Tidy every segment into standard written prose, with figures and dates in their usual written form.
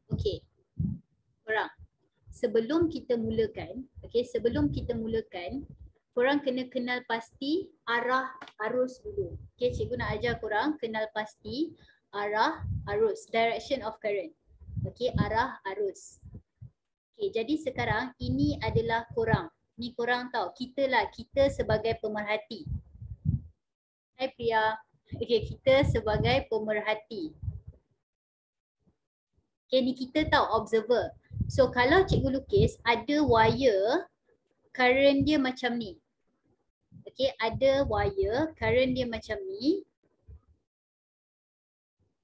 Okey. Korang, sebelum kita mulakan, korang kena kenal pasti arah arus dulu. Okey, cikgu nak ajar korang kenal pasti arah arus, direction of current. Okey, arah arus. Okey, jadi sekarang ini adalah korang. Ni korang tahu, kita sebagai pemerhati. Hai Priya. Okey, kita sebagai pemerhati. Okay, ni kita tahu observer. So kalau cikgu lukis ada wire, current dia macam ni. Okay, ada wire, current dia macam ni.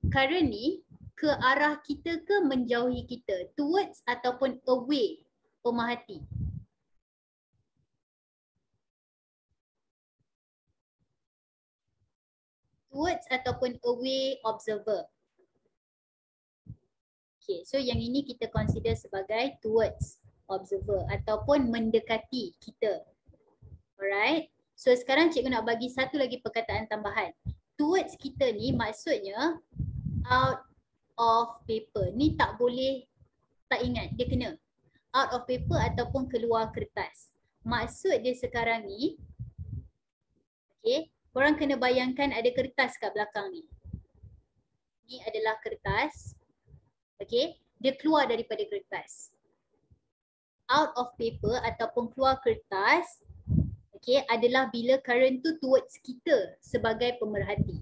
Current ni ke arah kita ke menjauhi kita? Towards ataupun away pemerhati? Towards ataupun away observer? Okay, so yang ini kita consider sebagai towards observer ataupun mendekati kita. Alright. So sekarang cikgu nak bagi satu lagi perkataan tambahan. Towards kita ni maksudnya out of paper. Ni tak boleh tak ingat, dia kena out of paper ataupun keluar kertas. Maksud dia sekarang ni, okay, korang kena bayangkan ada kertas kat belakang ni. Ni adalah kertas. Okay, dia keluar daripada kertas. Out of paper ataupun keluar kertas, okay, adalah bila current tu towards kita sebagai pemerhati.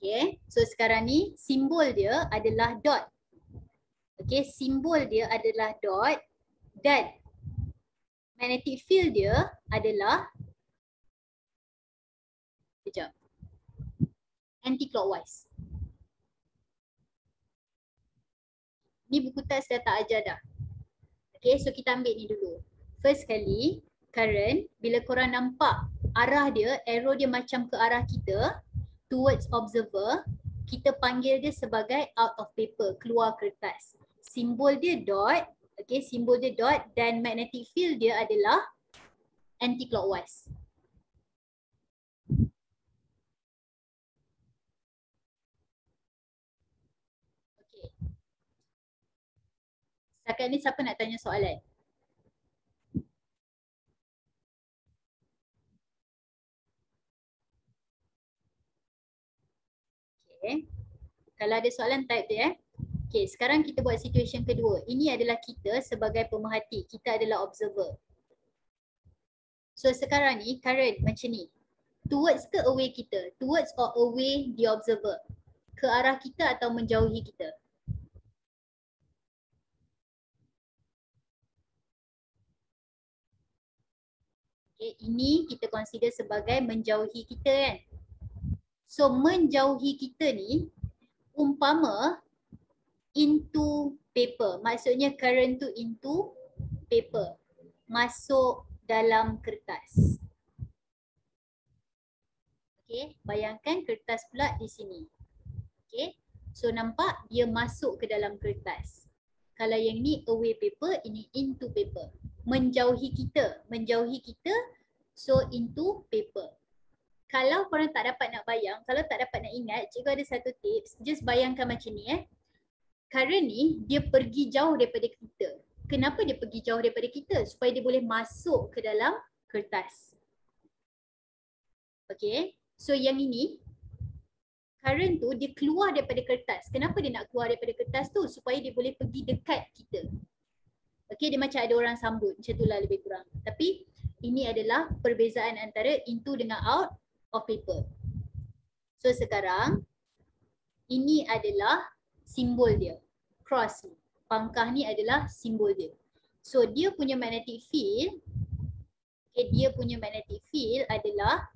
Okay, so sekarang ni simbol dia adalah dot. Okay, simbol dia adalah dot dan magnetic field dia adalah anti-clockwise. Ni buku teks dah tak ajar dah. Okay, so kita ambil ni dulu. First kali, current, bila korang nampak arah dia, arrow dia macam ke arah kita, towards observer, kita panggil dia sebagai out of paper, keluar kertas. Simbol dia dot, okay, simbol dia dot dan magnetic field dia adalah anti-clockwise. Okay. Setakat ni siapa nak tanya soalan? Okay. Kalau ada soalan type dia. Okay, sekarang kita buat situation kedua. Ini adalah kita sebagai pemerhati. Kita adalah observer. So sekarang ni current macam ni. Towards ke away kita? Towards or away the observer? Ke arah kita atau menjauhi kita? Okay, ini kita consider sebagai menjauhi kita kan. So menjauhi kita ni umpama into paper. Maksudnya current tu into paper. Masuk dalam kertas. Okay, bayangkan kertas pula di sini. Okay, so nampak dia masuk ke dalam kertas. Kalau yang ni away paper, ini into paper. Menjauhi kita, so into paper. Kalau korang tak dapat nak bayang, kalau tak dapat nak ingat, cikgu ada satu tips. Just bayangkan macam ni Current ni dia pergi jauh daripada kita. Kenapa dia pergi jauh daripada kita? Supaya dia boleh masuk ke dalam kertas. Okay, so yang ini current tu dia keluar daripada kertas. Kenapa dia nak keluar daripada kertas tu? Supaya dia boleh pergi dekat kita. Okay, dia macam ada orang sambut. Macam itulah lebih kurang. Tapi ini adalah perbezaan antara into dengan out of paper. So sekarang ini adalah simbol dia. Cross ni. Pangkah ni adalah simbol dia. So dia punya magnetic field, okay, dia punya magnetic field adalah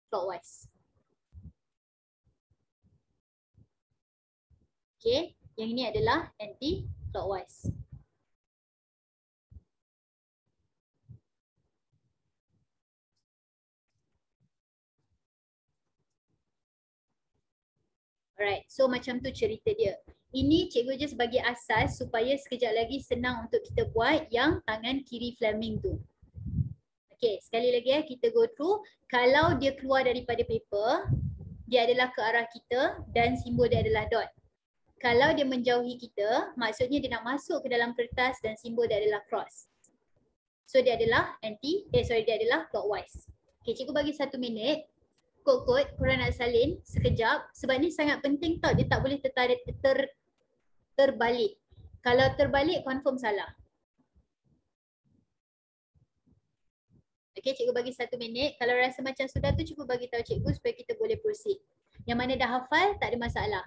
clockwise. Okay, yang ini adalah anti-clockwise. Alright, so macam tu cerita dia. Ini cikgu just bagi asas supaya sekejap lagi senang untuk kita buat yang tangan kiri Fleming tu. Okay, sekali lagi kita go through. Kalau dia keluar daripada paper, dia adalah ke arah kita dan simbol dia adalah dot. Kalau dia menjauhi kita, maksudnya dia nak masuk ke dalam kertas dan simbol dia adalah cross. So dia adalah dia adalah clockwise. Okay, cikgu bagi 1 minit. Kod-kod korang nak salin sekejap sebab ni sangat penting tau, dia tak boleh terbalik. Kalau terbalik confirm salah. Okay, cikgu bagi 1 minit. Kalau rasa macam sudah tu cuba bagi tahu cikgu supaya kita boleh proceed. Yang mana dah hafal tak ada masalah.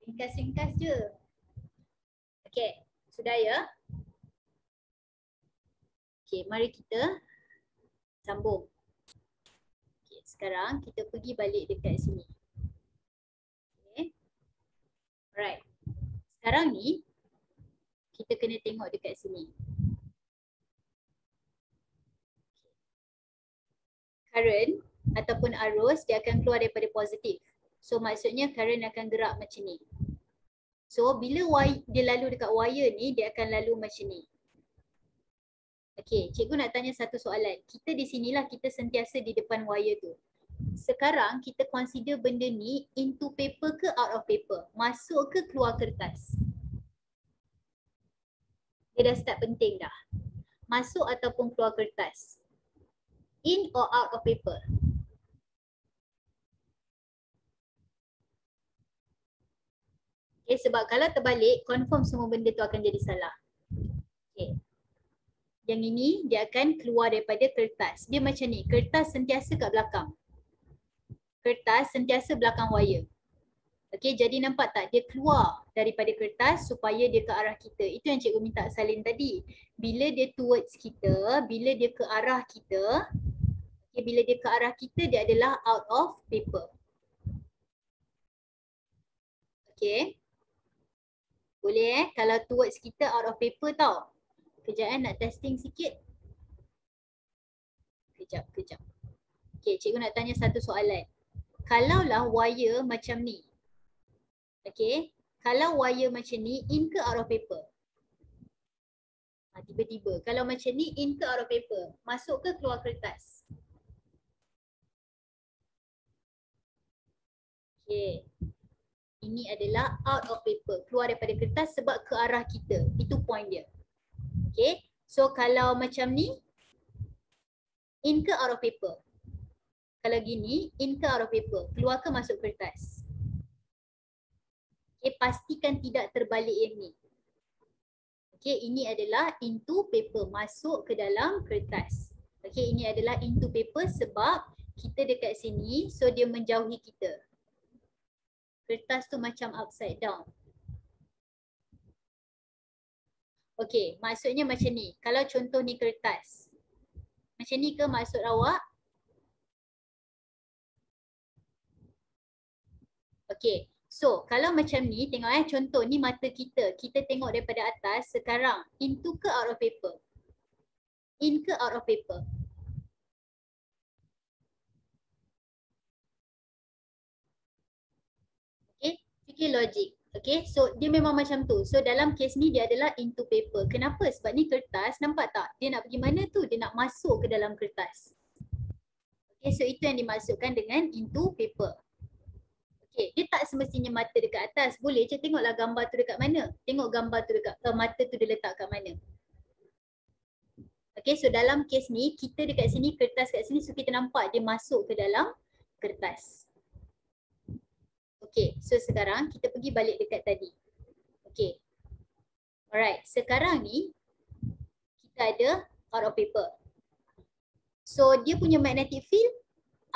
Ringkas-ringkas je. Okay, sudah ya? Okay, mari kita sambung. Okay, sekarang kita pergi balik dekat sini. Okay. Alright. Sekarang ni, kita kena tengok dekat sini. Current ataupun arus, dia akan keluar daripada positif. So maksudnya current akan gerak macam ni. So bila dia lalu dekat wire ni, dia akan lalu macam ni. Okay, cikgu nak tanya satu soalan. Kita di sinilah kita sentiasa di depan wire tu. Sekarang kita consider benda ni into paper ke out of paper? Masuk ke keluar kertas? Dia dah start penting dah. Masuk ataupun keluar kertas? In or out of paper? Okay, sebab kalau terbalik, confirm semua benda tu akan jadi salah. Okay. Yang ini dia akan keluar daripada kertas. Dia macam ni, kertas sentiasa kat belakang. Kertas sentiasa belakang wire. Okay, jadi nampak tak? Dia keluar daripada kertas supaya dia ke arah kita. Itu yang cikgu minta salin tadi. Bila dia towards kita, bila dia ke arah kita, okay, bila dia ke arah kita, dia adalah out of paper. Okay. Boleh kalau towards kita out of paper tau. Kejap nak testing sikit. Kejap. Okay, cikgu nak tanya satu soalan. Kalaulah wire macam ni. Okay. Kalau wire macam ni, in ke out of paper? Tiba-tiba. Kalau macam ni, in ke out of paper? Masuk ke keluar kertas? Okay. Ini adalah out of paper. Keluar daripada kertas sebab ke arah kita. Itu point dia. Okay. So kalau macam ni, in ke out of paper? Kalau gini, in ke out of paper? Keluar ke masuk kertas? Okay, pastikan tidak terbalik yang ni. Okay, ini adalah into paper, masuk ke dalam kertas. Okay, ini adalah into paper sebab kita dekat sini, so dia menjauhi kita. Kertas tu macam upside down. Okay, maksudnya macam ni. Kalau contoh ni kertas. Macam ni ke maksud awak? Okay, so kalau macam ni, tengok contoh ni mata kita. Kita tengok daripada atas, sekarang into ke out of paper? In ke out of paper? Okay, fikir logik. Okay, so dia memang macam tu. So dalam kes ni dia adalah into paper. Kenapa? Sebab ni kertas, nampak tak? Dia nak pergi mana tu? Dia nak masuk ke dalam kertas. Okay, so itu yang dimaksudkan dengan into paper. Okay, dia tak semestinya mata dekat atas. Boleh je tengoklah gambar tu dekat mana. Tengok gambar tu dekat, mata tu dia letak kat mana. Okay, so dalam kes ni, kita dekat sini, kertas kat sini, so kita nampak dia masuk ke dalam kertas. Okay, so sekarang kita pergi balik dekat tadi. Okay. Alright, sekarang ni kita ada out of paper. So dia punya magnetic field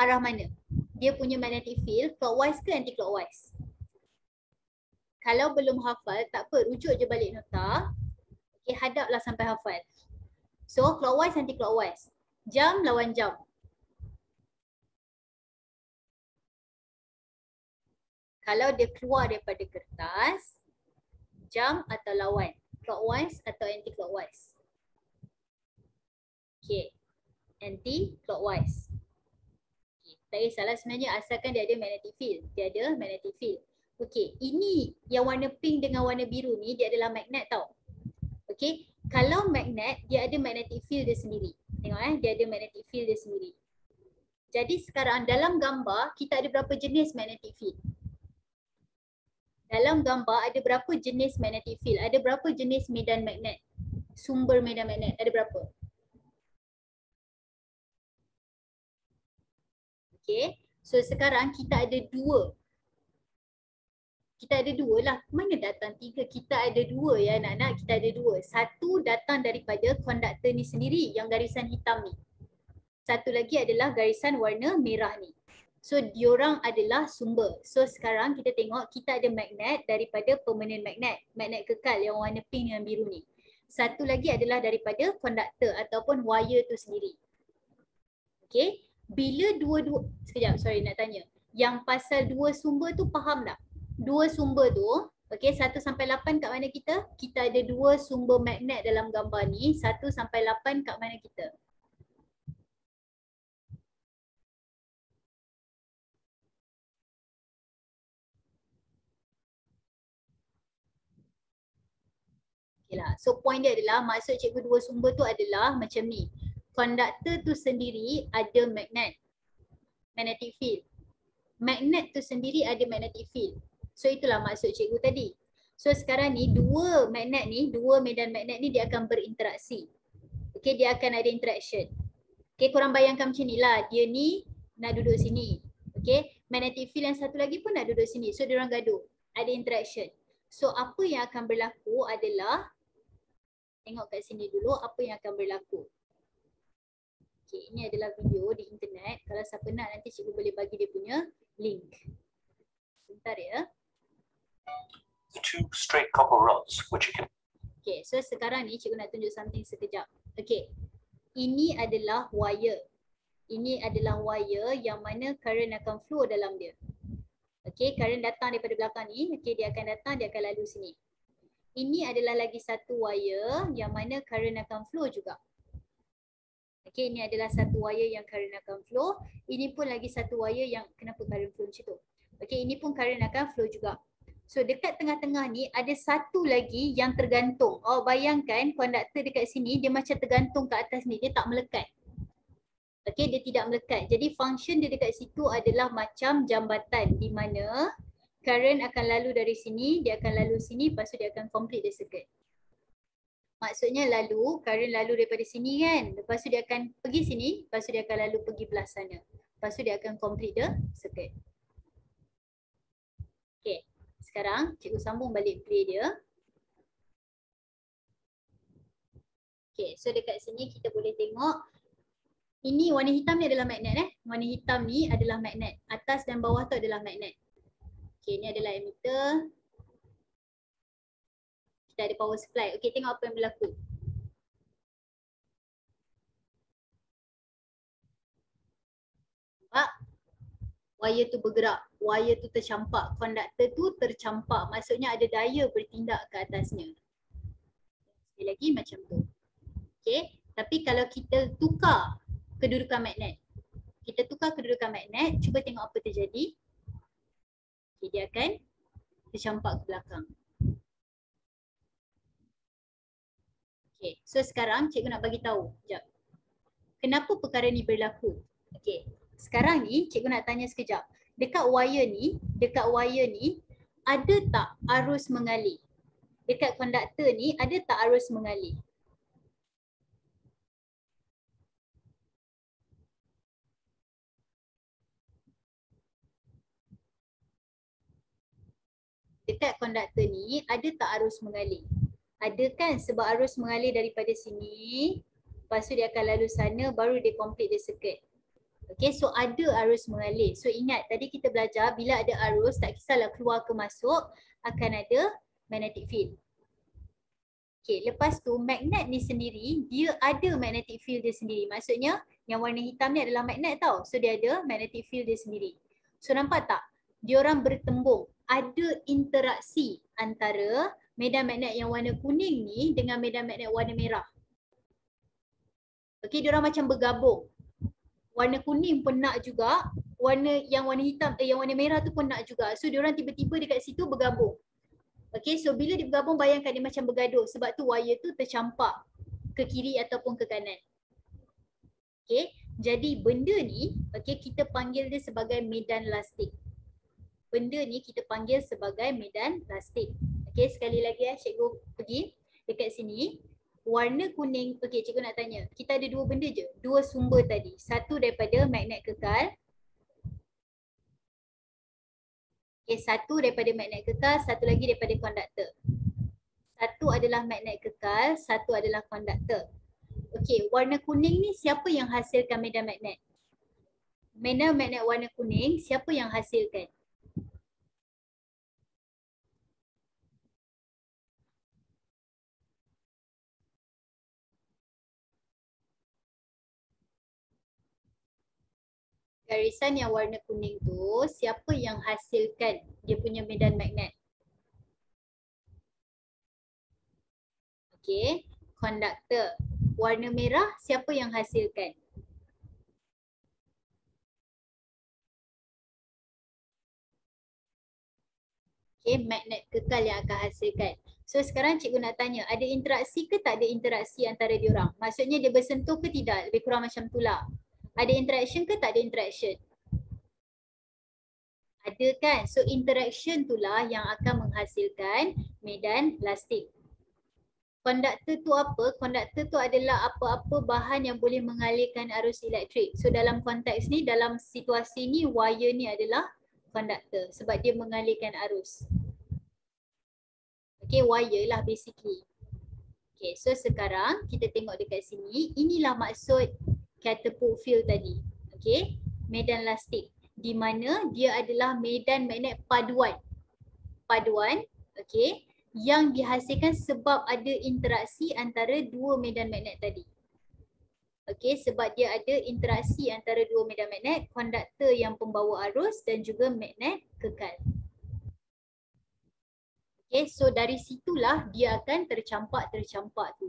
arah mana? Dia punya magnetic field clockwise ke anti-clockwise? Kalau belum hafal, tak apa, rujuk je balik nota. Okay, hadaplah sampai hafal. So clockwise anti-clockwise. Jam lawan jam. Kalau dia keluar daripada kertas, jam atau lawan, clockwise atau anti-clockwise. Okay, anti-clockwise. Okay. Tak kisahlah sebenarnya asalkan dia ada magnetic field. Dia ada magnetic field. Okay, ini yang warna pink dengan warna biru ni dia adalah magnet tau. Okay, kalau magnet dia ada magnetic field dia sendiri. Tengok dia ada magnetic field dia sendiri. Jadi sekarang dalam gambar kita ada berapa jenis magnetic field? Dalam gambar ada berapa jenis magnetic field? Ada berapa jenis medan magnet? Sumber medan magnet ada berapa? Okay, so sekarang kita ada dua. Kita ada dua lah. Mana datang tiga? Kita ada dua ya anak-anak. Kita ada dua. Satu datang daripada konduktor ni sendiri yang garisan hitam ni. Satu lagi adalah garisan warna merah ni. So diorang adalah sumber. So sekarang kita tengok kita ada magnet daripada permanent magnet. Magnet kekal yang warna pink dan biru ni. Satu lagi adalah daripada konduktor ataupun wire tu sendiri. Okay. Bila dua-dua, sekejap sorry nak tanya. Yang pasal dua sumber tu faham tak? Dua sumber tu, okay 1 sampai 8 kat mana kita? Kita ada dua sumber magnet dalam gambar ni. 1 sampai 8 kat mana kita? Lah. So point dia adalah maksud cikgu dua sumber tu adalah macam ni. Konduktor tu sendiri ada magnet. Magnetic field. Magnet tu sendiri ada magnetic field. So itulah maksud cikgu tadi. So sekarang ni dua magnet ni, dua medan magnet ni dia akan berinteraksi. Okay, dia akan ada interaction. Okay, korang bayangkan macam ni lah. Dia ni nak duduk sini. Okay, magnetic field yang satu lagi pun nak duduk sini. So diorang gaduh. Ada interaction. So apa yang akan berlaku adalah tengok kat sini dulu apa yang akan berlaku. Okay, ini adalah video di internet. Kalau siapa nak nanti cikgu boleh bagi dia punya link. Sebentar ya. The two straight copper rods which you can. Okay, so sekarang ni cikgu nak tunjuk something sekejap. Okay, ini adalah wire. Ini adalah wire yang mana current akan flow dalam dia. Okay, current datang daripada belakang ni. Okay, dia akan datang, dia akan lalu sini. Ini adalah lagi satu wire yang mana current akan flow juga. Okay, ini adalah satu wire yang current akan flow. Ini pun lagi satu wire yang kenapa current flow macam tu. Okay, ini pun current akan flow juga. So dekat tengah-tengah ni ada satu lagi yang tergantung. Oh bayangkan konduktor dekat sini dia macam tergantung ke atas ni. Dia tak melekat. Okay, dia tidak melekat. Jadi function dia dekat situ adalah macam jambatan di mana current akan lalu dari sini, dia akan lalu sini, lepas tu dia akan complete the circuit. Maksudnya lalu, current lalu daripada sini kan. Lepas tu dia akan pergi sini, lepas tu dia akan lalu pergi belah sana. Lepas tu dia akan complete the circuit. Okay, sekarang cikgu sambung balik play dia. Okay, so dekat sini kita boleh tengok. Ini warna hitam ni adalah magnet Warna hitam ni adalah magnet. Atas dan bawah tu adalah magnet. Okay, ni adalah emitter. Kita ada power supply. Okay, tengok apa yang berlaku. Nampak? Wire tu bergerak. Wire tu tercampak. Konduktor tu tercampak. Maksudnya ada daya bertindak ke atasnya. Sekali lagi macam tu. Okay, tapi kalau kita tukar kedudukan magnet. Kita tukar kedudukan magnet. Cuba tengok apa terjadi. Okay, dia akan tercampak ke belakang. Okay, so sekarang cikgu nak bagi tahu. Sekejap. Kenapa perkara ni berlaku? Okay, sekarang ni cikgu nak tanya sekejap. Dekat wire ni ada tak arus mengalir? Dekat konduktor ni ada tak arus mengalir? Dekat konduktor ni ada tak arus mengalir? Ada kan, sebab arus mengalir daripada sini, lepas tu dia akan lalu sana baru dia complete the circuit. Okay, so ada arus mengalir. So ingat tadi kita belajar bila ada arus tak kisahlah keluar ke masuk akan ada magnetic field. Okay, lepas tu magnet ni sendiri dia ada magnetic field dia sendiri. Maksudnya yang warna hitam ni adalah magnet tau. So dia ada magnetic field dia sendiri. So nampak tak? Diorang bertembung. Ada interaksi antara medan magnet yang warna kuning ni dengan medan magnet warna merah. Okey, diorang macam bergabung. Warna kuning pun nak juga, yang warna hitam, yang warna merah tu pun nak juga. So diorang tiba-tiba dekat situ bergabung. Okey, so bila dia bergabung bayangkan dia macam bergaduh sebab tu wire tu tercampak ke kiri ataupun ke kanan. Okey, jadi benda ni kita panggil dia sebagai medan lastik. Benda ni kita panggil sebagai medan lastik. Okey, sekali lagi cikgu pergi dekat sini. Warna kuning, cikgu nak tanya. Kita ada dua benda je, dua sumber tadi. Satu daripada magnet kekal. Satu daripada magnet kekal, satu lagi daripada konduktor. Satu adalah magnet kekal, satu adalah konduktor. Warna kuning ni siapa yang hasilkan medan magnet? Medan magnet warna kuning, siapa yang hasilkan? Garisan yang warna kuning tu, siapa yang hasilkan dia punya medan magnet? Konduktor. Warna merah, siapa yang hasilkan? Magnet kekal yang akan hasilkan. So sekarang cikgu nak tanya, ada interaksi ke tak ada interaksi antara diorang? Maksudnya dia bersentuh ke tidak? Lebih kurang macam tu lah. Ada interaction ke tak ada interaction? Ada kan? So interaction itulah yang akan menghasilkan medan lastik. Konduktor tu apa? Konduktor tu adalah apa-apa bahan yang boleh mengalirkan arus elektrik. So dalam konteks ni, dalam situasi ni, wire ni adalah konduktor sebab dia mengalirkan arus. Wire lah basically. So sekarang kita tengok dekat sini, inilah maksud catapult field tadi. Medan lastik di mana dia adalah medan magnet paduan. Yang dihasilkan sebab ada interaksi antara dua medan magnet tadi. Sebab dia ada interaksi antara dua medan magnet, konduktor yang pembawa arus dan juga magnet kekal. So dari situlah dia akan tercampak tu.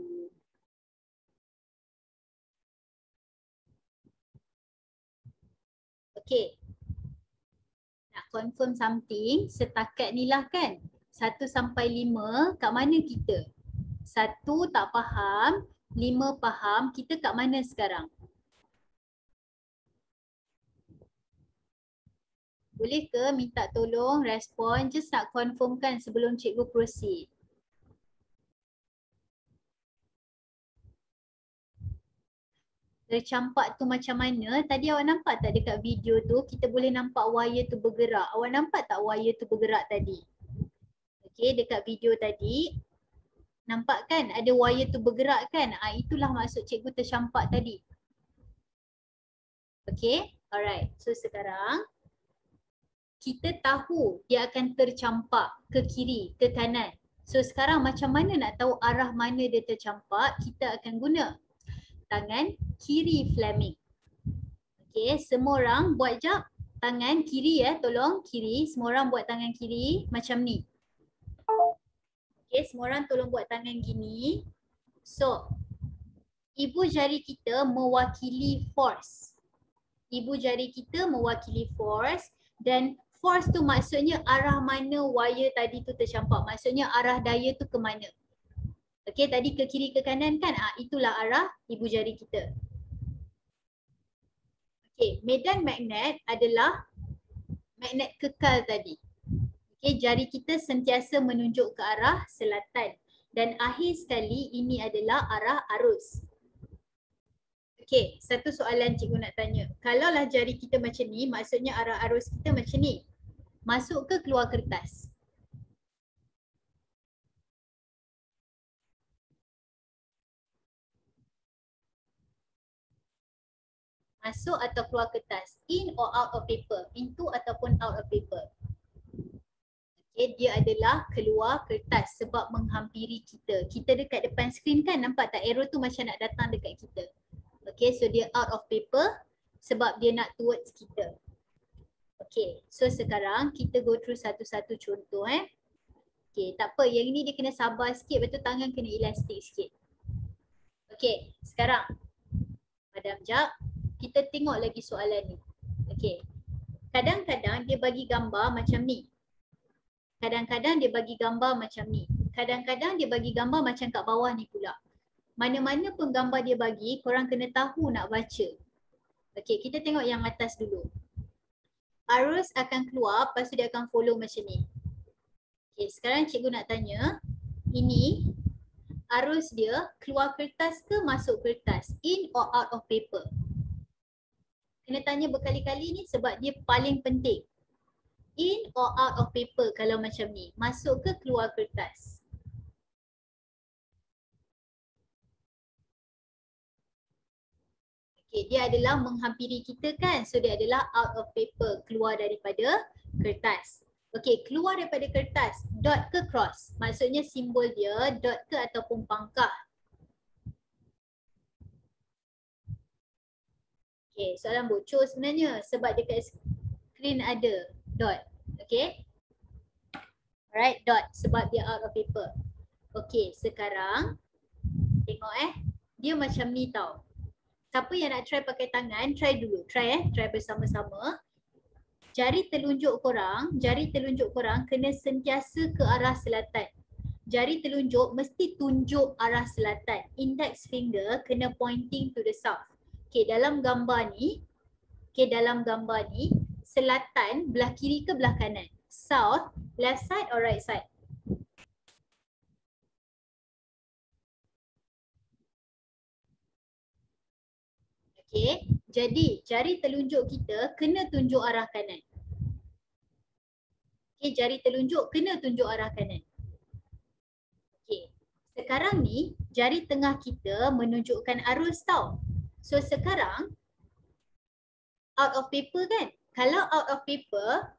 Nak confirm something, setakat ni lah kan. 1 sampai 5, kat mana kita? 1 tak faham, 5 faham, kita kat mana sekarang? Boleh ke minta tolong respon, just nak confirmkan sebelum cikgu proceed. Tercampak tu macam mana? Tadi awak nampak tak dekat video tu, kita boleh nampak wire tu bergerak. Awak nampak tak wire tu bergerak tadi? Dekat video tadi, nampak kan ada wire tu bergerak kan? Itulah maksud cikgu tercampak tadi. Alright. So sekarang, kita tahu dia akan tercampak ke kiri, ke kanan. So sekarang macam mana nak tahu arah mana dia tercampak? Kita akan guna tangan kiri Fleming. Semua orang buat jap tangan kiri tolong kiri. Semua orang buat tangan kiri macam ni. Semua orang tolong buat tangan gini. So, ibu jari kita mewakili force. Ibu jari kita mewakili force dan force tu maksudnya arah mana wire tadi tu tercampak. Maksudnya arah daya tu ke mana. Tadi ke kiri ke kanan kan? Itulah arah ibu jari kita. Medan magnet adalah magnet kekal tadi. Jari kita sentiasa menunjuk ke arah selatan. Dan akhir sekali ini adalah arah arus. Satu soalan cikgu nak tanya. Kalaulah jari kita macam ni, maksudnya arah arus kita macam ni. Masuk ke keluar kertas? Masuk atau keluar kertas? In or out of paper? Into ataupun out of paper? Dia adalah keluar kertas sebab menghampiri kita. Kita dekat depan skrin kan, nampak tak arrow tu macam nak datang dekat kita. So dia out of paper sebab dia nak towards kita. So sekarang kita go through satu-satu contoh. Okay, tak apa. Yang ni dia kena sabar sikit, betul tangan kena elastik sikit. Okay, sekarang. Padam jap. Kita tengok lagi soalan ni. Okay. Kadang-kadang dia bagi gambar macam ni. Kadang-kadang dia bagi gambar macam ni. Kadang-kadang dia bagi gambar macam kat bawah ni pula. Mana-mana pun gambar dia bagi, korang kena tahu nak baca. Okay, kita tengok yang atas dulu. Arus akan keluar, lepas tu dia akan follow macam ni. Okay, sekarang cikgu nak tanya, ini arus dia keluar kertas ke masuk kertas? In or out of paper? Kena tanya berkali-kali ni sebab dia paling penting. In or out of paper kalau macam ni? Masuk ke keluar kertas? Okay, dia adalah menghampiri kita kan? So dia adalah out of paper, keluar daripada kertas. Okay, keluar daripada kertas, dot ke cross? Maksudnya simbol dia dot ke ataupun pangkah? Okay, soalan bocor sebenarnya sebab dekat screen ada dot. Okay. Alright, dot sebab dia out of paper. Okay, sekarang tengok dia macam ni tau. Siapa yang nak try pakai tangan, try dulu. Try bersama-sama. Jari telunjuk korang kena sentiasa ke arah selatan. Jari telunjuk mesti tunjuk arah selatan. Index finger kena pointing to the south. Okay, dalam gambar ni, selatan belah kiri ke belah kanan? South, left side or right side? Okay, jadi jari telunjuk kita kena tunjuk arah kanan. Okay, jari telunjuk kena tunjuk arah kanan. Okay, sekarang ni jari tengah kita menunjukkan arus tau. So sekarang out of paper kan? Kalau out of paper,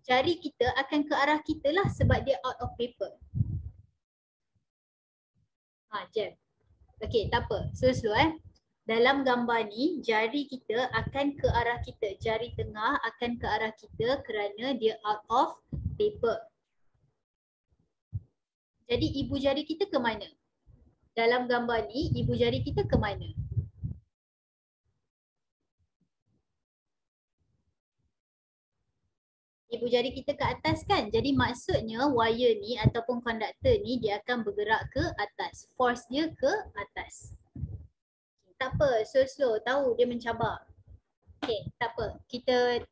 jari kita akan ke arah kita lah sebab dia out of paper. Jam. Okay, tak apa. Slow-slow Dalam gambar ni, jari kita akan ke arah kita. Jari tengah akan ke arah kita kerana dia out of paper. Jadi ibu jari kita ke mana? Dalam gambar ni, ibu jari kita ke mana? Ibu jari kita ke atas kan? Jadi maksudnya wire ni ataupun konduktor ni dia akan bergerak ke atas. Force dia ke atas. Tak apa, slow-slow. Tahu dia mencabar. Okay, tak apa. Kita,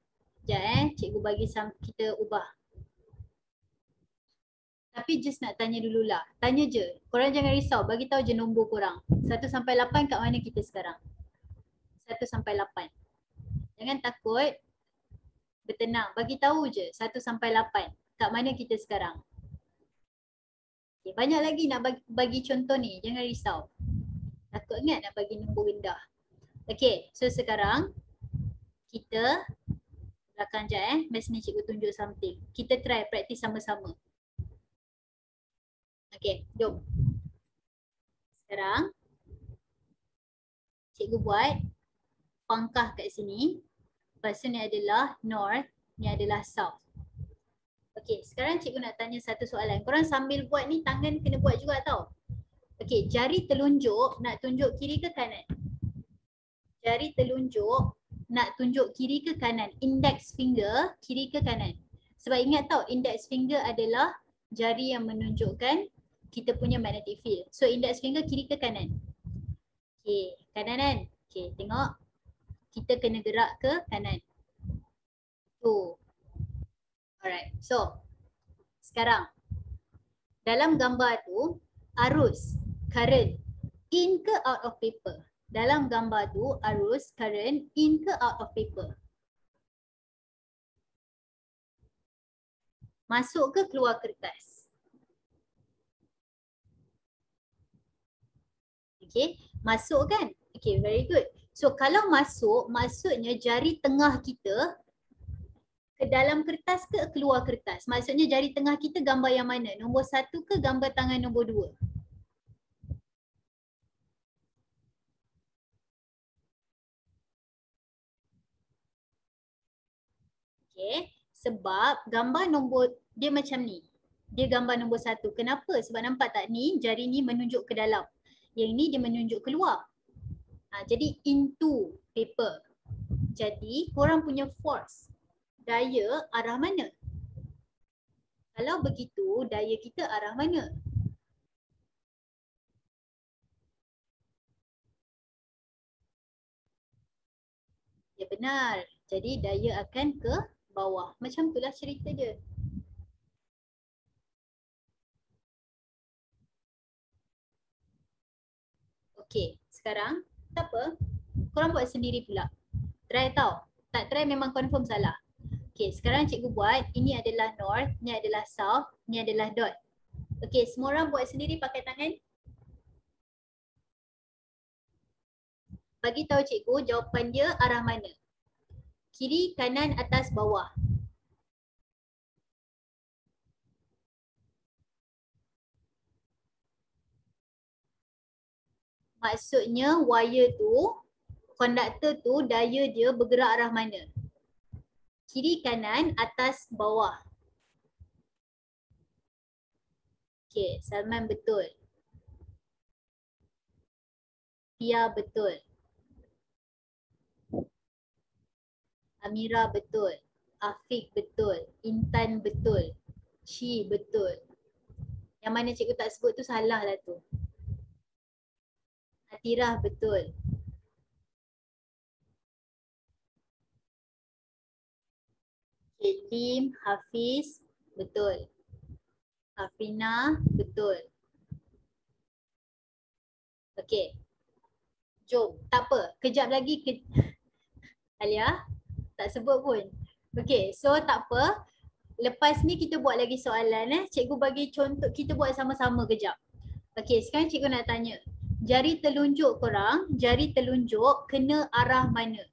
sekejap cikgu bagi kita ubah. Tapi just nak tanya dululah. Tanya je. Korang jangan risau. Bagi tahu je nombor korang. 1 sampai 8 kat mana kita sekarang? 1 sampai 8. Jangan takut. Bertenang. Bagi tahu je 1 sampai 8. Kat mana kita sekarang? Okay, banyak lagi nak bagi contoh ni. Jangan risau. Takut ingat nak bagi nombor rendah. Okay, so sekarang kita belakang je Mesti ni cikgu tunjuk something. Kita try practice sama-sama. Okay, jom. Sekarang cikgu buat pangkah kat sini. Lepas tu ni adalah north, ni adalah south. Okay, sekarang cikgu nak tanya satu soalan. Korang sambil buat ni tangan kena buat juga tau. Okay, jari telunjuk nak tunjuk kiri ke kanan? Jari telunjuk nak tunjuk kiri ke kanan? Index finger kiri ke kanan? Sebab ingat tau, index finger adalah jari yang menunjukkan kita punya magnetic field. So index finger kiri ke kanan? Okay, kanan kan? Okay, tengok. Kita kena gerak ke kanan. Tu. Alright, so sekarang dalam gambar tu arus, current, in ke out of paper? Dalam gambar tu arus, current, in ke out of paper? Masuk ke keluar kertas? Okay, masuk kan? Okay, very good. So kalau masuk, maksudnya jari tengah kita ke dalam kertas ke keluar kertas? Maksudnya jari tengah kita gambar yang mana? Nombor 1 ke gambar tangan nombor 2? Okay, sebab gambar nombor dia macam ni. Dia gambar nombor 1. Kenapa? Sebab nampak tak ni, jari ni menunjuk ke dalam. Yang ni dia menunjuk keluar. Jadi into paper. Jadi korang punya force, daya arah mana? Kalau begitu, daya kita arah mana? Ya benar. Jadi daya akan ke bawah. Macam itulah cerita dia. Okey, sekarang tak apa. Korang buat sendiri pula. Try tau. Tak try memang confirm salah. Okey, sekarang cikgu buat. Ini adalah north, ni adalah south, ni adalah dot. Okey, semua orang buat sendiri pakai tangan. Bagi tahu cikgu jawapan dia arah mana. Kiri, kanan, atas, bawah. Maksudnya wire tu, konduktor tu daya dia bergerak arah mana? Kiri, kanan, atas, bawah. Okey, Salman betul. Tia betul. Amira betul. Afiq betul. Intan betul. Shi betul. Yang mana cikgu tak sebut tu salah lah tu. Atirah betul. Lim, Hafiz betul. Hafina betul. Okey. Jom, tak apa. Kejap lagi Alia tak sebut pun. Okey, so tak apa. Lepas ni kita buat lagi soalan Cikgu bagi contoh, kita buat sama-sama kejap. Okey, sekarang cikgu nak tanya. Jari telunjuk korang, jari telunjuk kena arah mana?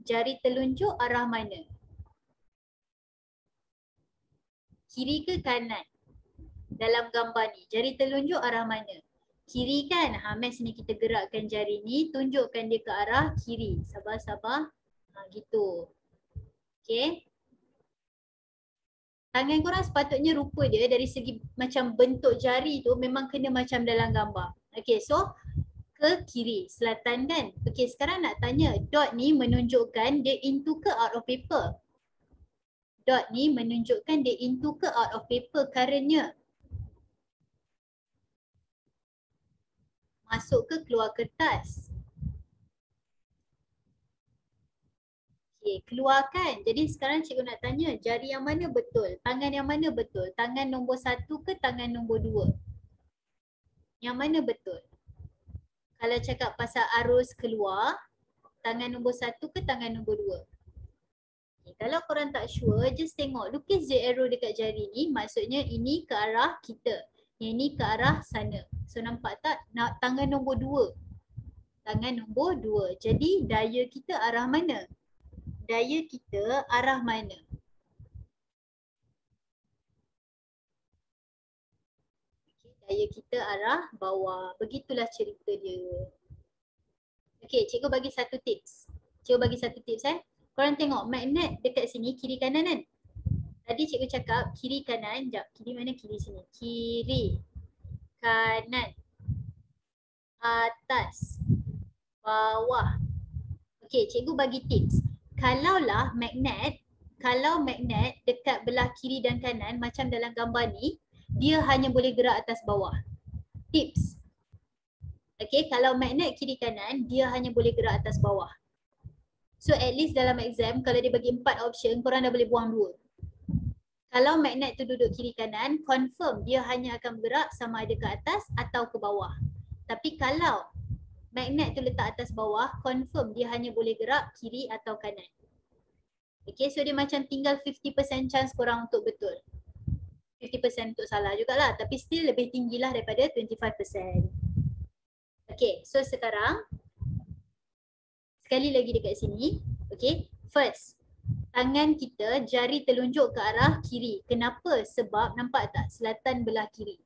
Jari telunjuk arah mana? Kiri ke kanan? Dalam gambar ni, jari telunjuk arah mana? Kiri kan? Max ni kita gerakkan jari ni, tunjukkan dia ke arah kiri. Sabar-sabar. Gitu. Okay. Tangan korang sepatutnya rupa dia dari segi macam bentuk jari tu memang kena macam dalam gambar. Okay, so ke kiri, selatan kan? Okay, sekarang nak tanya, dot ni menunjukkan dia into ke out of paper? Dot ni menunjukkan dia into ke out of paper currentnya? Masuk ke keluar kertas? Okay, keluarkan. Jadi sekarang cikgu nak tanya, jari yang mana betul? Tangan yang mana betul? Tangan nombor 1 ke tangan nombor 2? Yang mana betul? Kalau cakap pasal arus keluar, tangan nombor 1 ke tangan nombor 2? Okay, kalau korang tak sure, just tengok. Lukis je arrow dekat jari ni, maksudnya ini ke arah kita. Yang ni ke arah sana. So nampak tak? Tangan nombor 2. Tangan nombor 2. Jadi daya kita arah mana? Daya kita arah mana? Okay, daya kita arah bawah. Begitulah cerita dia. Okey, cikgu bagi satu tips. Cikgu bagi satu tips Korang tengok magnet dekat sini kiri kanan kan? Tadi cikgu cakap kiri kanan. Sekejap, kiri mana? Kiri sini. Kiri, kanan, atas, bawah. Okey, cikgu bagi tips. Kalau magnet dekat belah kiri dan kanan macam dalam gambar ni, dia hanya boleh gerak atas bawah. Tips. Okay, kalau magnet kiri kanan, dia hanya boleh gerak atas bawah. So at least dalam exam, kalau dia bagi 4 option, korang dah boleh buang 2. Kalau magnet tu duduk kiri kanan, confirm dia hanya akan bergerak sama ada ke atas atau ke bawah. Tapi kalau magnet tu letak atas bawah, confirm dia hanya boleh gerak kiri atau kanan. Okay, so dia macam tinggal 50% chance korang untuk betul. 50% untuk salah jugalah, tapi still lebih tinggilah daripada 25%. Okay, so sekarang sekali lagi dekat sini. Okay, first, tangan kita jari telunjuk ke arah kiri. Kenapa? Sebab nampak tak selatan belah kiri.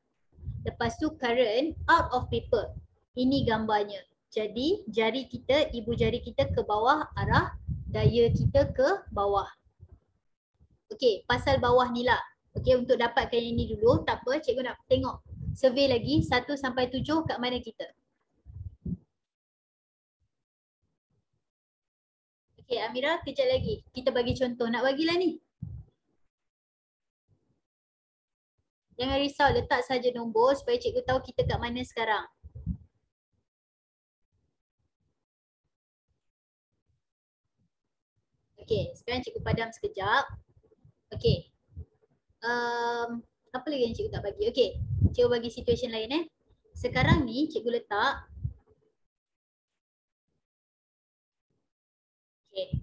Lepas tu current out of paper. Ini gambarnya. Jadi jari kita, ibu jari kita ke bawah, arah daya kita ke bawah. Okey, pasal bawah ni lah. Okey, untuk dapatkan yang ini dulu, tak apa, cikgu nak tengok survey lagi 1 sampai 7 kat mana kita. Okey, Amira, kejap lagi. Kita bagi contoh. Nak bagilah ni. Jangan risau, letak saja nombor supaya cikgu tahu kita kat mana sekarang. Okey, sekarang cikgu padam sekejap. Okey. Apa lagi yang cikgu tak bagi? Okey, cikgu bagi situation lain Sekarang ni cikgu letak. Okey.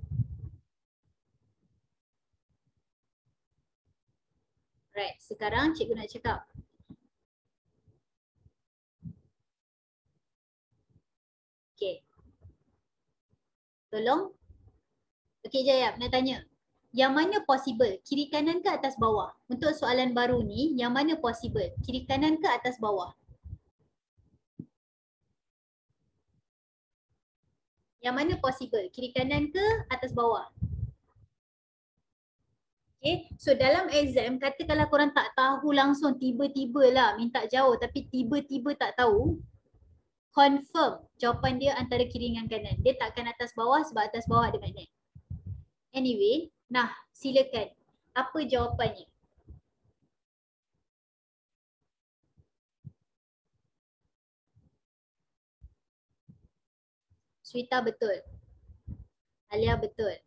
Right, sekarang cikgu nak cakap. Okey. Tolong. Okey Jayab, nak tanya. Yang mana possible? Kiri kanan ke atas bawah? Untuk soalan baru ni, yang mana possible? Kiri kanan ke atas bawah? Yang mana possible? Kiri kanan ke atas bawah? Okay, so dalam exam, katakanlah korang tak tahu langsung tiba-tiba lah minta jauh tapi tiba-tiba tak tahu, confirm jawapan dia antara kiri dengan kanan. Dia takkan atas bawah sebab atas bawah ada magnet. Anyway, nah silakan. Apa jawapannya? Swita betul. Alia betul.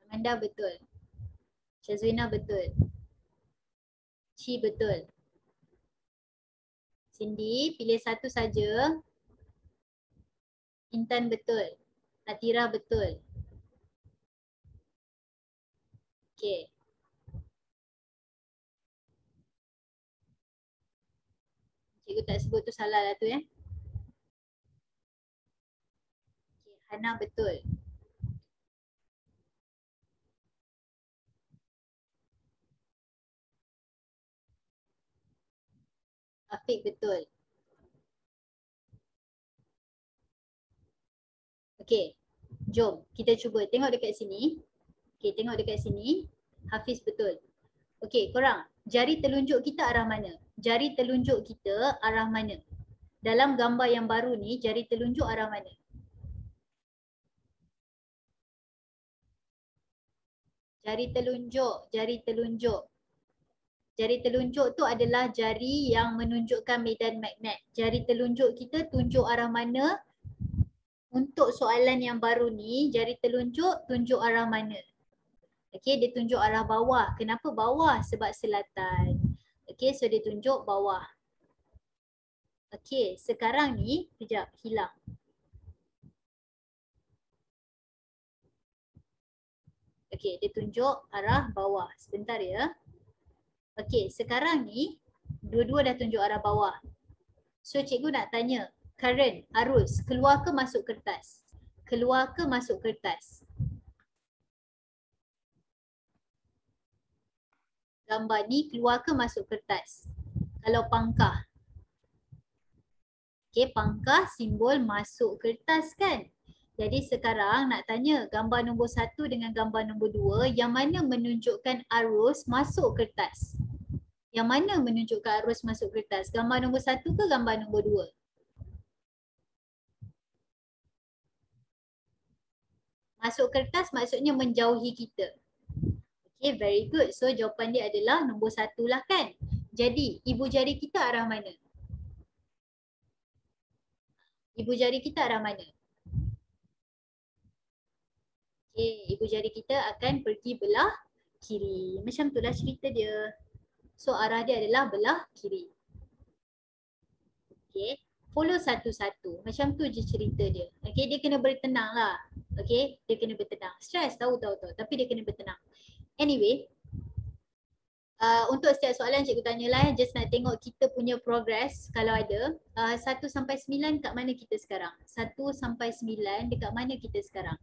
Amanda betul. Syazwina betul. Ci betul. Cindy pilih satu saja. Intan betul. Atira betul. Okay. Cikgu tak sebut tu salah lah tu Okay. Hana betul. Afiq betul. Okay, jom kita cuba tengok dekat sini. Okay, tengok dekat sini. Hafiz betul. Okay, korang, jari telunjuk kita arah mana? Jari telunjuk kita arah mana? Dalam gambar yang baru ni, jari telunjuk arah mana? Jari telunjuk, jari telunjuk. Jari telunjuk tu adalah jari yang menunjukkan medan magnet. Jari telunjuk kita tunjuk arah mana? Untuk soalan yang baru ni, jari telunjuk tunjuk arah mana? Okay, dia tunjuk arah bawah. Kenapa bawah? Sebab selatan. Okay, so dia tunjuk bawah. Okay, sekarang ni, kejap, hilang. Okay, dia tunjuk arah bawah. Sebentar ya. Okay, sekarang ni, dua-dua dah tunjuk arah bawah. So, cikgu nak tanya, current, arus, keluar ke masuk kertas? Keluar ke masuk kertas? Gambar ni keluar ke masuk kertas? Kalau pangkah. Okay, pangkah simbol masuk kertas kan? Jadi sekarang nak tanya gambar nombor 1 dengan gambar nombor 2 yang mana menunjukkan arus masuk kertas? Yang mana menunjukkan arus masuk kertas? Gambar nombor 1 ke gambar nombor 2? Masuk kertas maksudnya menjauhi kita. Okay, very good. So jawapan dia adalah nombor 1 lah kan? Jadi ibu jari kita arah mana? Ibu jari kita arah mana? Okay, ibu jari kita akan pergi belah kiri. Macam itulah cerita dia. So arah dia adalah belah kiri. Okay, follow satu-satu. Macam tu je cerita dia. Okay, dia kena bertenang lah. Okay, dia kena bertenang. Stress tahu. Tapi dia kena bertenang. Anyway, untuk setiap soalan cikgu tanyalah, just nak tengok kita punya progress kalau ada. 1 sampai 9 kat mana kita sekarang? 1 sampai 9 dekat mana kita sekarang?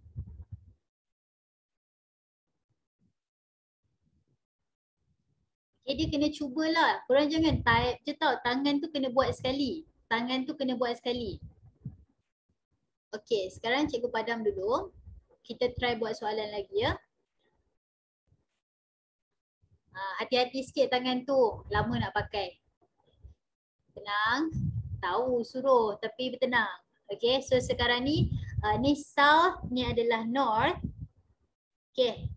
Dia kena cubalah. Korang jangan type je tau. Tangan tu kena buat sekali. Tangan tu kena buat sekali. Okey, sekarang cikgu padam dulu. kita try buat soalan lagi ya. Hati-hati sikit tangan tu, lama nak pakai. Tenang, tahu suruh tapi bertenang. Okay, so sekarang ni, ni south, ni adalah north. Okay,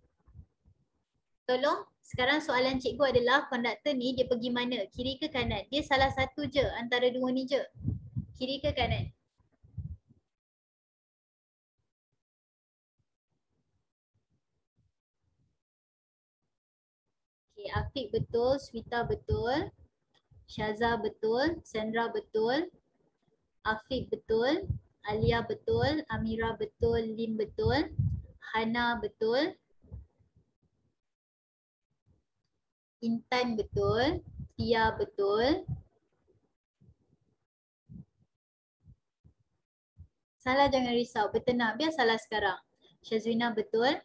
tolong sekarang soalan cikgu adalah konduktor ni dia pergi mana? Kiri ke kanan? Dia salah satu je antara dua ni je. Kiri ke kanan? Okay, Afiq betul, Swita betul, Syaza betul, Sandra betul, Afiq betul, Alia betul, Amira betul, Lim betul, Hana betul, Intan betul, Tia betul. Salah jangan risau, bertenang, biar salah sekarang. Syazwina betul.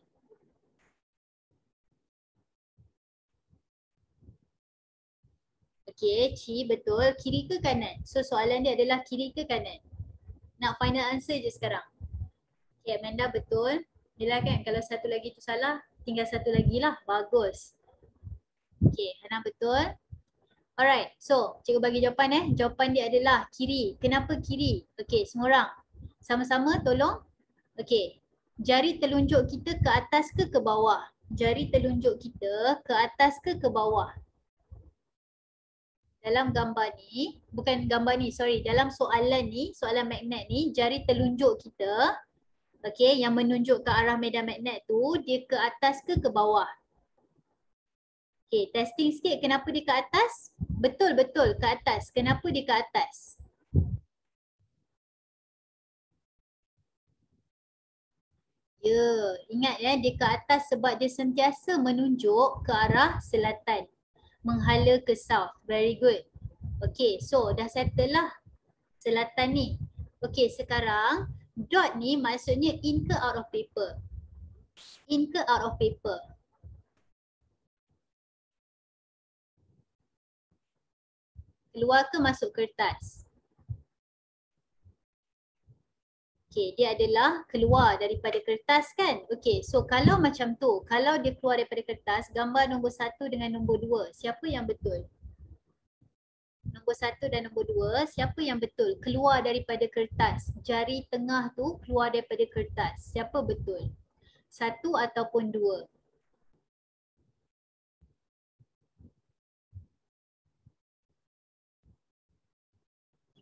Okay, Ci betul. Kiri ke kanan? So soalan dia adalah kiri ke kanan? Nak final answer je sekarang. Okay, Amanda betul. Yelah kan, kalau satu lagi tu salah, tinggal satu lagi lah. Bagus. Okay, Hana betul. Alright, so cikgu bagi jawapan Jawapan dia adalah kiri. Kenapa kiri? Okay, semua orang. Sama-sama tolong. Okay, jari telunjuk kita ke atas ke bawah? Jari telunjuk kita ke atas ke bawah? Dalam gambar ni, bukan gambar ni, sorry. Dalam soalan ni, soalan magnet ni, jari telunjuk kita, okay, yang menunjuk ke arah medan magnet tu, dia ke atas ke bawah? Okay, testing sikit. Kenapa dia ke atas? Betul-betul ke atas. Kenapa dia ke atas? Ya, ingat ya, dia ke atas sebab dia sentiasa menunjuk ke arah selatan. Menghala ke south. Very good. Okay, so dah settle lah selatan ni. Okay, sekarang dot ni maksudnya in ke out of paper? In ke out of paper? Keluar ke masuk kertas? Okay, dia adalah keluar daripada kertas kan? Okay, so kalau macam tu, kalau dia keluar daripada kertas, gambar nombor 1 dengan nombor 2, siapa yang betul? Nombor 1 dan nombor 2, siapa yang betul? Keluar daripada kertas. Jari tengah tu keluar daripada kertas. Siapa betul? 1 ataupun 2?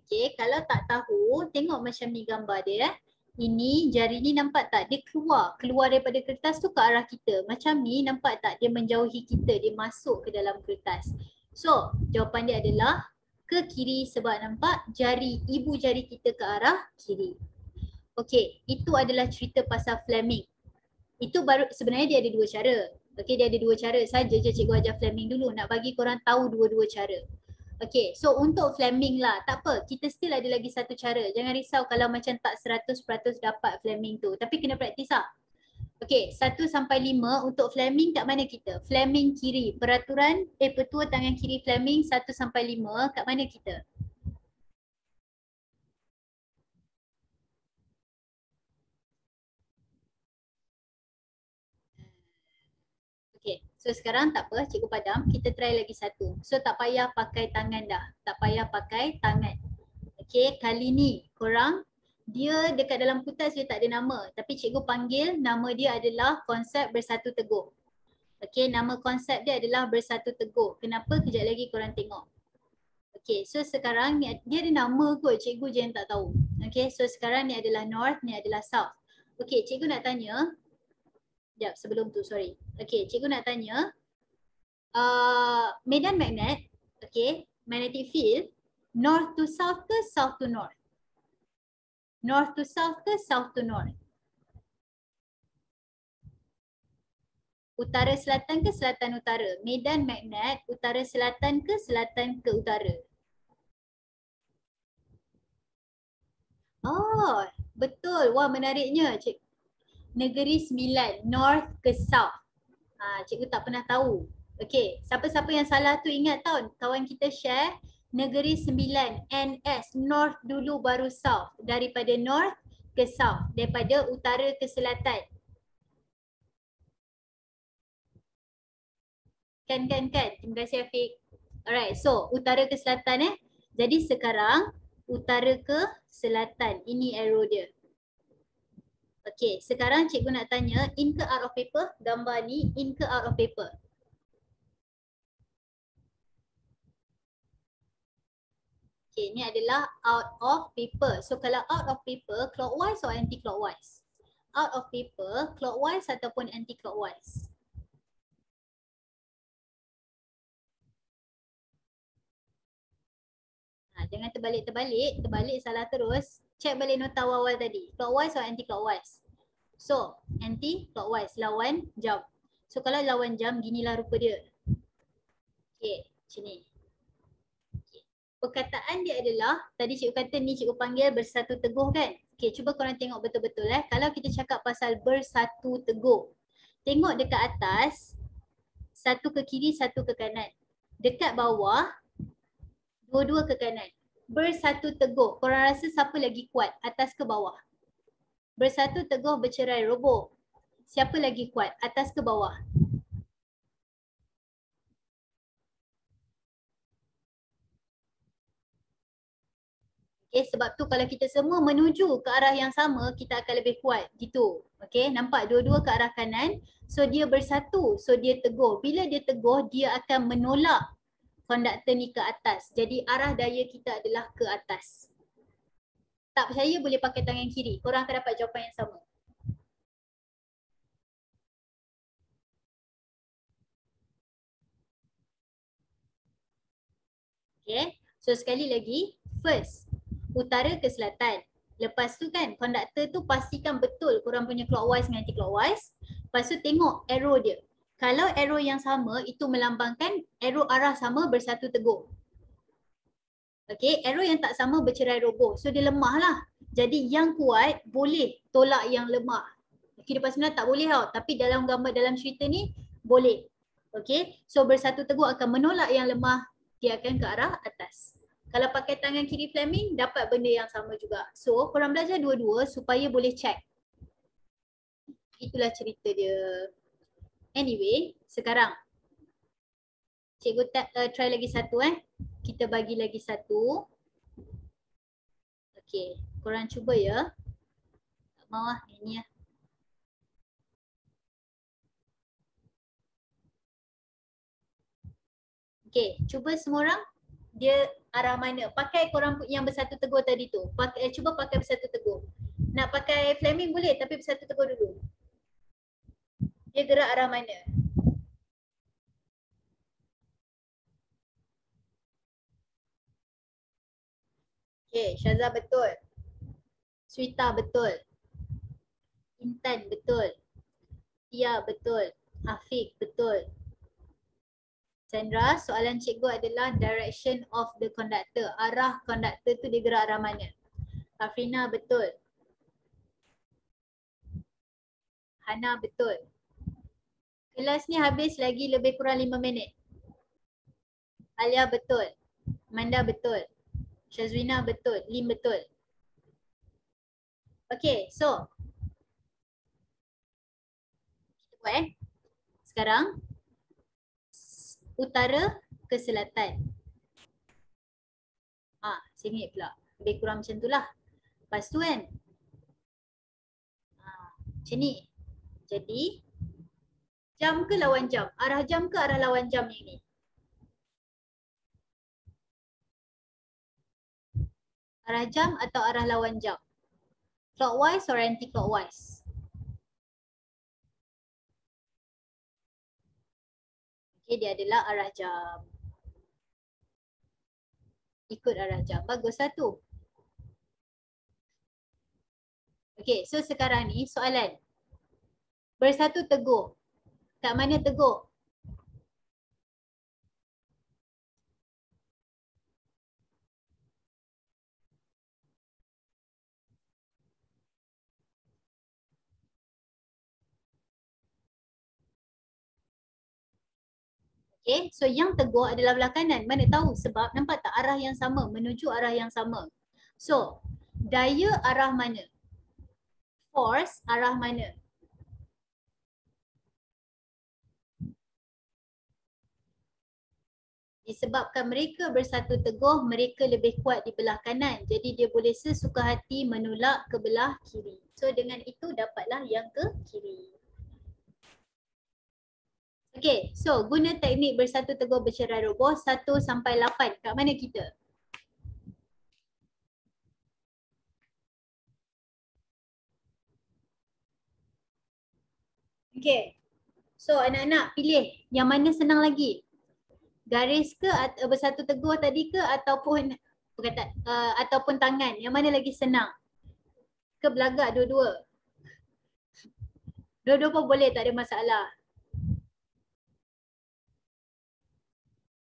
Okay, kalau tak tahu, tengok macam ni gambar dia. Ini jari ni nampak tak? Dia keluar daripada kertas tu ke arah kita. Macam ni nampak tak? Dia menjauhi kita, dia masuk ke dalam kertas. So, jawapan dia adalah ke kiri sebab nampak jari, ibu jari kita ke arah kiri. Okay, itu adalah cerita pasal Fleming. Itu baru, sebenarnya dia ada dua cara. Okay, dia ada dua cara saja je cikgu ajar Fleming dulu. Nak bagi korang tahu dua-dua cara. Okay, so untuk Fleming lah, tak apa, kita still ada lagi satu cara. Jangan risau kalau macam tak 100% dapat Fleming tu. Tapi kena praktis lah. Okay, 1 sampai 5 untuk Fleming kat mana kita? Fleming kiri. Peraturan, petua tangan kiri Fleming 1 sampai 5 kat mana kita? Okay, so sekarang tak apa, cikgu padam. Kita try lagi satu. So tak payah pakai tangan dah. Tak payah pakai tangan. Okay, kali ni korang, dia dekat dalam kertas dia tak ada nama. Tapi cikgu panggil nama dia adalah konsep bersatu teguh. Okay, nama konsep dia adalah bersatu teguh. Kenapa? Kejap lagi korang tengok. Okay, so sekarang ni dia ada nama kot, cikgu je yang tak tahu. Okay, so sekarang ni adalah north, ni adalah south. Okay, cikgu nak tanya. Sekejap, sebelum tu, sorry. Okay, cikgu nak tanya. Medan magnet, okay, magnetic field, north to south ke south to north? North to south ke south to north? Utara selatan ke selatan utara? Medan magnet, utara selatan ke selatan ke utara? Oh, betul. Wah, menariknya. Negeri Sembilan, north ke south. Cikgu tak pernah tahu. Okay, siapa-siapa yang salah tu ingat tau, kawan kita share. Negeri Sembilan, NS, north dulu baru south. Daripada north ke south, daripada utara ke selatan. Kan. Terima kasih Afiq. Alright, so utara ke selatan Jadi sekarang utara ke selatan. Ini arrow dia. Okay, sekarang cikgu nak tanya in ke out of paper? Gambar ni in ke out of paper? Okay, ni adalah out of paper. So kalau out of paper, clockwise or anti-clockwise? Out of paper, clockwise ataupun anti-clockwise? Jangan terbalik salah terus. Check balik nota awal tadi. Clockwise or anti-clockwise? So, anti-clockwise, lawan jam. So kalau lawan jam, ginilah rupa dia. Okay, macam ni. Perkataan dia adalah, tadi cikgu kata ni cikgu panggil bersatu teguh kan? Okay, cuba korang tengok betul-betul Kalau kita cakap pasal bersatu teguh, tengok dekat atas, satu ke kiri, satu ke kanan. Dekat bawah, dua-dua ke kanan. Bersatu teguh, korang rasa siapa lagi kuat, atas ke bawah? Bersatu teguh bercerai roboh. Siapa lagi kuat, atas ke bawah? Okay, sebab tu kalau kita semua menuju ke arah yang sama, kita akan lebih kuat gitu. Okay, nampak dua-dua ke arah kanan. So dia bersatu, so dia teguh. Bila dia teguh, dia akan menolak konduktor ni ke atas. Jadi arah daya kita adalah ke atas. Tak percaya boleh pakai tangan kiri. Korang akan dapat jawapan yang sama. Okay, so sekali lagi, first, utara ke selatan. Lepas tu kan, konduktor tu pastikan betul korang punya clockwise dengan anti-clockwise. Lepas tu tengok arrow dia. Kalau arrow yang sama, itu melambangkan arrow arah sama bersatu teguh. Okay, arrow yang tak sama bercerai roboh. So dia lemah lah. Jadi yang kuat boleh tolak yang lemah. Kehidupan sebenar tak boleh tau. Tapi dalam gambar, dalam cerita ni boleh. Okay, so bersatu teguh akan menolak yang lemah. Dia akan ke arah atas. Kalau pakai tangan kiri Fleming, dapat benda yang sama juga. So korang belajar dua-dua supaya boleh check. Itulah cerita dia. Anyway, sekarang cikgu try lagi satu Kita bagi lagi satu. Okay, korang cuba ya. Tak mahu ini Okay, cuba semua orang dia arah mana. Pakai korang yang bersatu teguh tadi tu. Cuba pakai bersatu teguh. Nak pakai Fleming boleh tapi bersatu teguh dulu. Dia gerak arah mana? Okay, Syazah betul. Swita betul. Intan betul. Tia betul. Afiq betul. Sandra, soalan cikgu adalah direction of the conductor. Arah conductor tu dia gerak arah mana? Afrina betul. Hana betul. Kelas ni habis lagi lebih kurang 5 minit. Alia betul. Manda betul. Syazwina betul. Lim betul. Okay, so kita buat sekarang utara ke selatan. Singit pula. Lebih kurang macam tu lah. Lepas tu kan. Macam ni. Jadi jam ke lawan jam? Arah jam ke arah lawan jam yang ni? Arah jam atau arah lawan jam? Clockwise or anti-clockwise? Okay, dia adalah arah jam. Ikut arah jam. Bagus lah tu. Okay, so sekarang ni soalan. Bersatu teguh. Kat mana teguh? Okay, so yang teguh adalah belah kanan. Mana tahu sebab nampak tak arah yang sama, menuju arah yang sama. So, daya arah mana? Force arah mana? Disebabkan mereka bersatu teguh, mereka lebih kuat di belah kanan. Jadi dia boleh sesuka hati menolak ke belah kiri. So dengan itu dapatlah yang ke kiri. Okay, so guna teknik bersatu teguh bercerai roboh 1 sampai 8. Kat mana kita? Okay, so anak-anak pilih yang mana senang lagi. Garis ke bersatu teguh tadi ke ataupun ataupun tangan, yang mana lagi senang? Ke belagak dua-dua? Dua-dua pun boleh, tak ada masalah.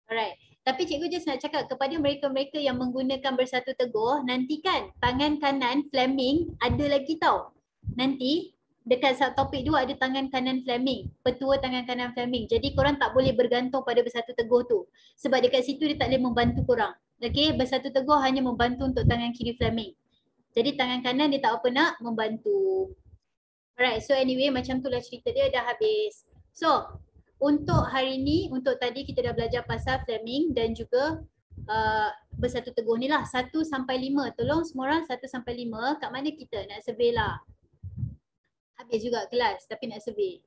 Alright. Tapi cikgu just nak cakap kepada mereka-mereka yang menggunakan bersatu teguh, nanti kan tangan kanan Fleming ada lagi tau. Nanti dekat topik 2 ada tangan kanan Fleming, petua tangan kanan Fleming. Jadi korang tak boleh bergantung pada bersatu teguh tu. Sebab dekat situ dia tak boleh membantu korang. Okay, bersatu teguh hanya membantu untuk tangan kiri Fleming. Jadi tangan kanan dia tak apa nak membantu. Alright, so anyway macam tu lah cerita dia dah habis. So, untuk hari ni, untuk tadi kita dah belajar pasal Fleming dan juga bersatu teguh ni lah 1 sampai 5. Tolong semua orang 1 sampai 5 kat mana kita nak survey lah. Habis juga kelas tapi nak survey.